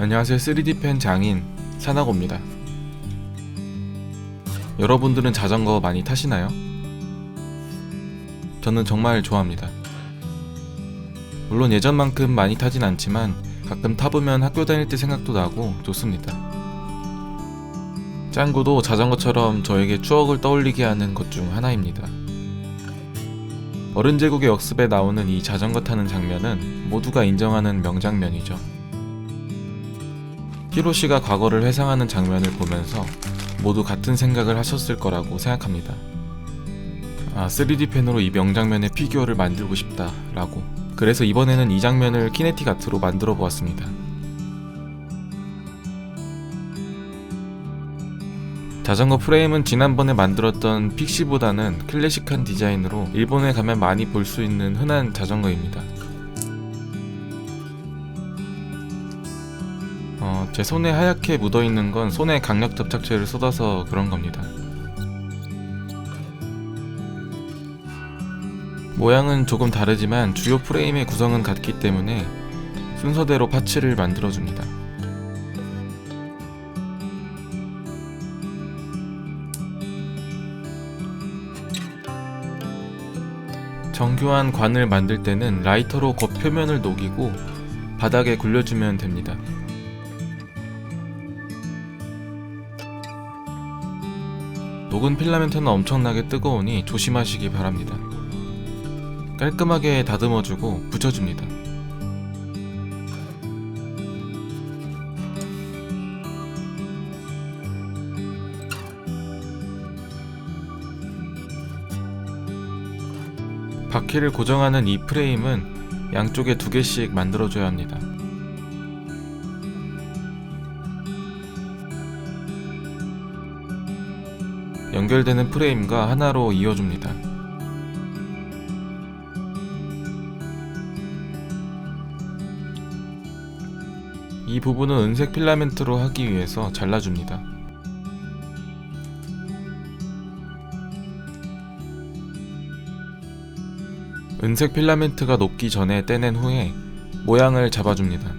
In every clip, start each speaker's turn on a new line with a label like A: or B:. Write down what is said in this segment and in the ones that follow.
A: 안녕하세요. 3D 펜 장인 사나고입니다. 여러분들은 자전거 많이 타시나요? 저는 정말 좋아합니다. 물론 예전만큼 많이 타진 않지만 가끔 타보면 학교 다닐 때 생각도 나고 좋습니다. 짱구도 자전거처럼 저에게 추억을 떠올리게 하는 것 중 하나입니다. 어른제국의 역습에 나오는 이 자전거 타는 장면은 모두가 인정하는 명장면이죠. 히로시가 과거를 회상하는 장면을 보면서 모두 같은 생각을 하셨을 거라고 생각합니다. 3D 펜으로 이 명장면의 피규어를 만들고 싶다 라고. 그래서 이번에는 이 장면을 키네틱 아트로 만들어 보았습니다. 자전거 프레임은 지난번에 만들었던 픽시보다는 클래식한 디자인으로 일본에 가면 많이 볼 수 있는 흔한 자전거입니다. 제 손에 하얗게 묻어있는 건 손에 강력 접착제를 쏟아서 그런 겁니다. 모양은 조금 다르지만 주요 프레임의 구성은 같기 때문에 순서대로 파츠를 만들어줍니다. 정교한 관을 만들 때는 라이터로 겉표면을 녹이고 바닥에 굴려주면 됩니다. 녹은 필라멘트는 엄청나게 뜨거우니 조심하시기 바랍니다. 깔끔하게 다듬어주고 붙여줍니다. 바퀴를 고정하는 이 프레임은 양쪽에 2개씩 만들어줘야 합니다. 연결되는 프레임과 하나로 이어줍니다. 이 부분은 은색 필라멘트로 하기 위해서 잘라줍니다. 은색 필라멘트가 녹기 전에 떼낸 후에 모양을 잡아줍니다.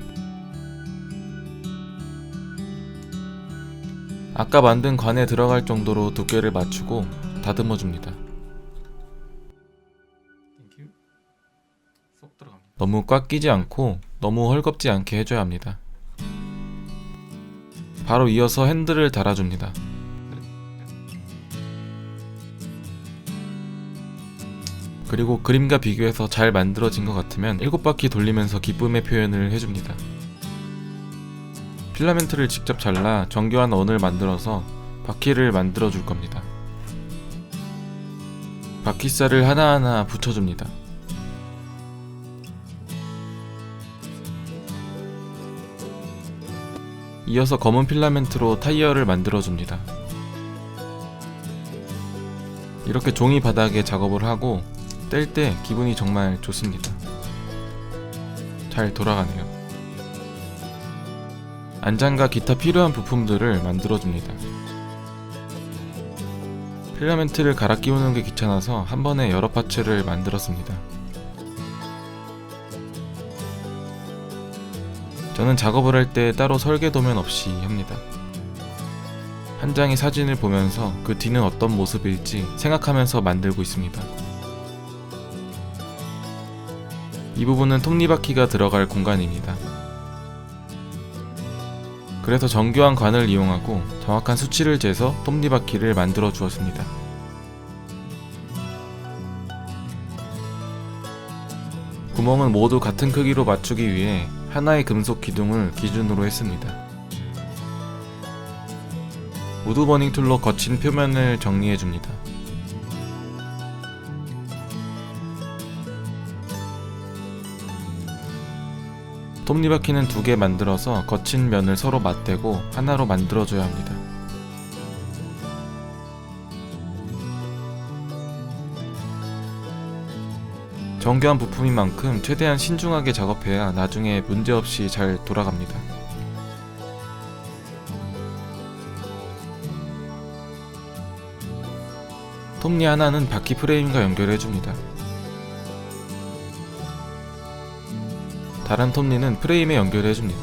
A: 아까 만든 관에 들어갈 정도로 두께를 맞추고 다듬어줍니다. 너무 꽉 끼지 않고 너무 헐겁지 않게 해줘야 합니다. 바로 이어서 핸들을 달아줍니다. 그리고 그림과 비교해서 잘 만들어진 것 같으면 7바퀴 돌리면서 기쁨의 표현을 해줍니다. 필라멘트를 직접 잘라 정교한 원을 만들어서 바퀴를 만들어 줄 겁니다. 바퀴살을 하나하나 붙여줍니다. 이어서 검은 필라멘트로 타이어를 만들어 줍니다. 이렇게 종이 바닥에 작업을 하고 뗄 때 기분이 정말 좋습니다. 잘 돌아가네요. 안장과 기타 필요한 부품들을 만들어줍니다. 필라멘트를 갈아 끼우는 게 귀찮아서 한 번에 여러 파츠를 만들었습니다. 저는 작업을 할 때 따로 설계 도면 없이 합니다. 한 장의 사진을 보면서 그 뒤는 어떤 모습일지 생각하면서 만들고 있습니다. 이 부분은 톱니바퀴가 들어갈 공간입니다. 그래서 정교한 관을 이용하고 정확한 수치를 재서 톱니바퀴를 만들어 주었습니다. 구멍은 모두 같은 크기로 맞추기 위해 하나의 금속 기둥을 기준으로 했습니다. 우드 버닝 툴로 거친 표면을 정리해줍니다. 톱니바퀴는 2개 만들어서 거친 면을 서로 맞대고 하나로 만들어줘야 합니다. 정교한 부품인 만큼 최대한 신중하게 작업해야 나중에 문제없이 잘 돌아갑니다. 톱니 하나는 바퀴 프레임과 연결해줍니다. 다른 톱니는 프레임에 연결해줍니다.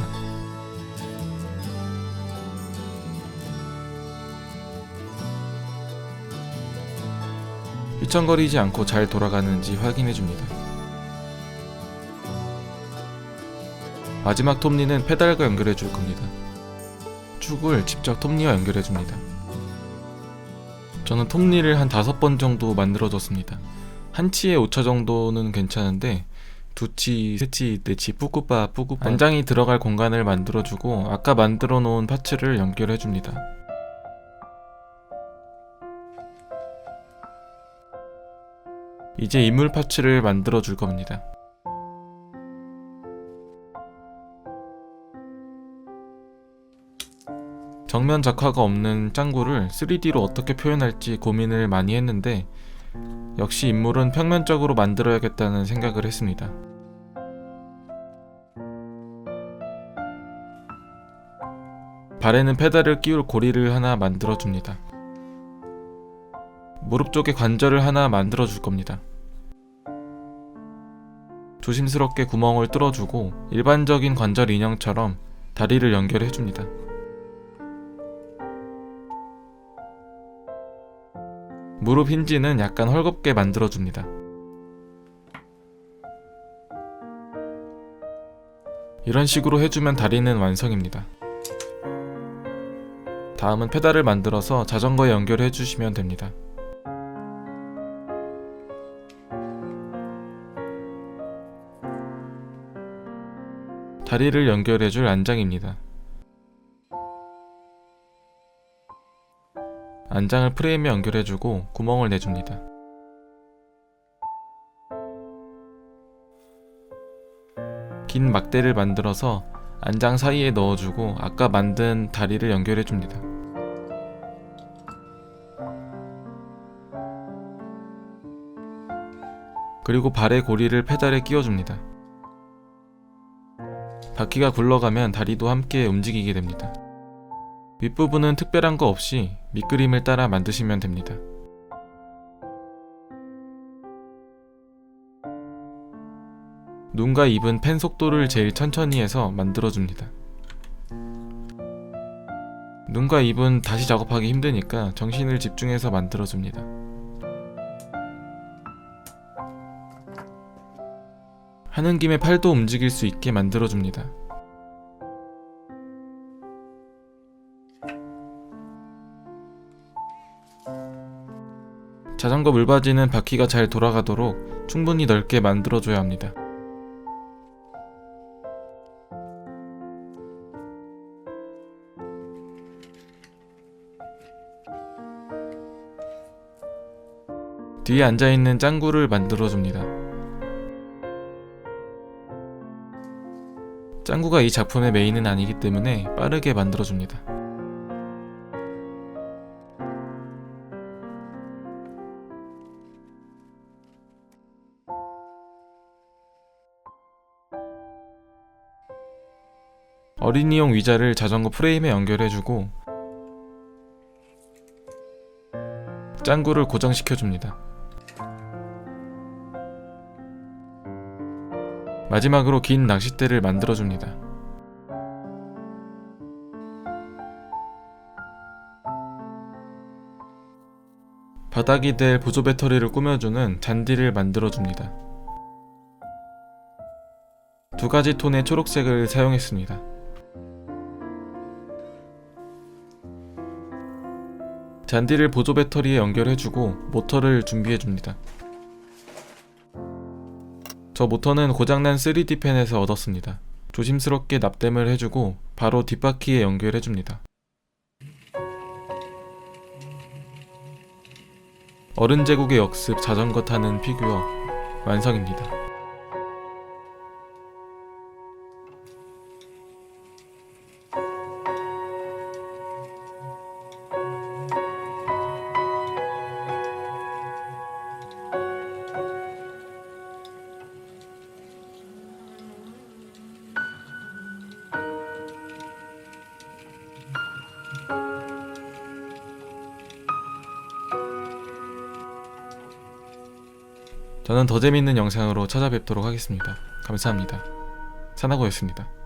A: 휘청거리지 않고 잘 돌아가는지 확인해줍니다. 마지막 톱니는 페달과 연결해줄 겁니다. 축을 직접 톱니와 연결해줍니다. 저는 톱니를 한 5번 정도 만들어줬습니다. 한 치에 5초 정도는 괜찮은데 2치, 3치, 4치 뿌꾸빠 안장이 들어갈 공간을 만들어주고 아까 만들어 놓은 파츠를 연결해줍니다. 이제 인물 파츠를 만들어 줄 겁니다. 정면 적화가 없는 짱구를 3D로 어떻게 표현할지 고민을 많이 했는데 역시 인물은 평면적으로 만들어야겠다는 생각을 했습니다. 발에는 페달을 끼울 고리를 하나 만들어줍니다. 무릎 쪽에 관절을 하나 만들어줄 겁니다. 조심스럽게 구멍을 뚫어주고 일반적인 관절 인형처럼 다리를 연결해줍니다. 무릎 힌지는 약간 헐겁게 만들어줍니다. 이런 식으로 해주면 다리는 완성입니다. 다음은 페달을 만들어서 자전거에 연결해 주시면 됩니다. 다리를 연결해 줄 안장입니다. 안장을 프레임에 연결해주고 구멍을 내줍니다. 긴 막대를 만들어서 안장 사이에 넣어주고 아까 만든 다리를 연결해줍니다. 그리고 발의 고리를 페달에 끼워줍니다. 바퀴가 굴러가면 다리도 함께 움직이게 됩니다. 윗부분은 특별한 거 없이 밑그림을 따라 만드시면 됩니다. 눈과 입은 펜 속도를 제일 천천히 해서 만들어줍니다. 눈과 입은 다시 작업하기 힘드니까 정신을 집중해서 만들어줍니다. 하는 김에 팔도 움직일 수 있게 만들어줍니다. 자전거 물바지는 바퀴가 잘 돌아가도록 충분히 넓게 만들어줘야 합니다. 뒤에 앉아있는 짱구를 만들어줍니다. 짱구가 이 작품의 메인은 아니기 때문에 빠르게 만들어줍니다. 어린이용 의자를 자전거 프레임에 연결해주고 짱구를 고정시켜줍니다. 마지막으로 긴 낚싯대를 만들어줍니다. 바닥이 될 보조 배터리를 꾸며주는 잔디를 만들어줍니다. 2가지 톤의 초록색을 사용했습니다. 잔디를 보조 배터리에 연결해주고 모터를 준비해줍니다. 저 모터는 고장난 3D 펜에서 얻었습니다. 조심스럽게 납땜을 해주고 바로 뒷바퀴에 연결해줍니다. 어른 제국의 역습 자전거 타는 피규어 완성입니다. 저는 더 재밌는 영상으로 찾아뵙도록 하겠습니다. 감사합니다. 사나고였습니다.